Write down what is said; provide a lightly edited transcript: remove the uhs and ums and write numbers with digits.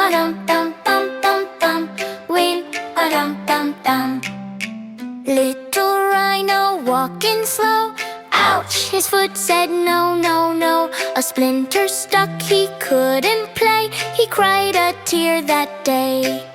Ba-dum-dum-dum-dum-dum. Wheel, ba-dum-dum-dum. Little Rhino walking slow. Ouch! His foot said no, no, no. A splinter stuck, he couldn't play. He cried a tear that day.